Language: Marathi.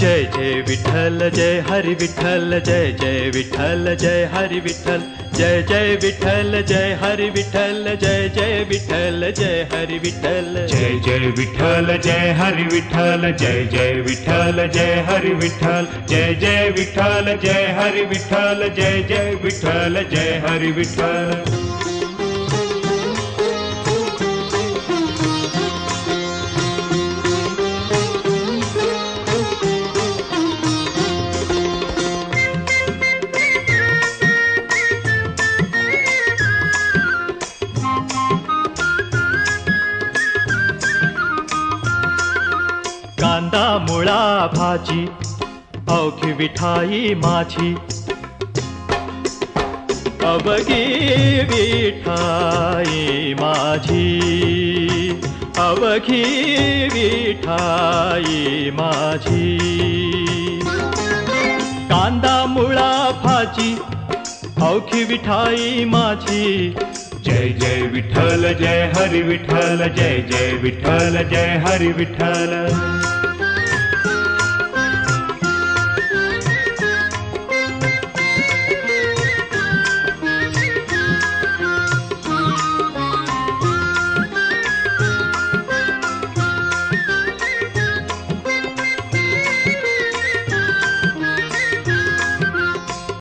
जय जय विठ्ठल जय हरि विठ्ठल जय जय विठ्ठल जय हरि विठ्ठल जय जय विठ्ठल जय हरि विठ्ठल जय जय विठ्ठल जय हरि विठ्ठल जय जय विठ्ठल जय हरि विठ्ठल जय जय विठ्ठल जय हरि विठ्ठल जय जय विठ्ठल जय हरि विठ्ठल जय जय विठ्ठल जय हरि विठ्ठल। कांदा मुळा भाजी अवघी विठाई माझी अवघी विठाई माझी अवघी विठाई माझी कांदा मुळा भाजी अवघी विठाई माझी जय जय विठ्ठल जय हरि विठ्ठल जय जय विठ्ठल जय हरि विठ्ठल।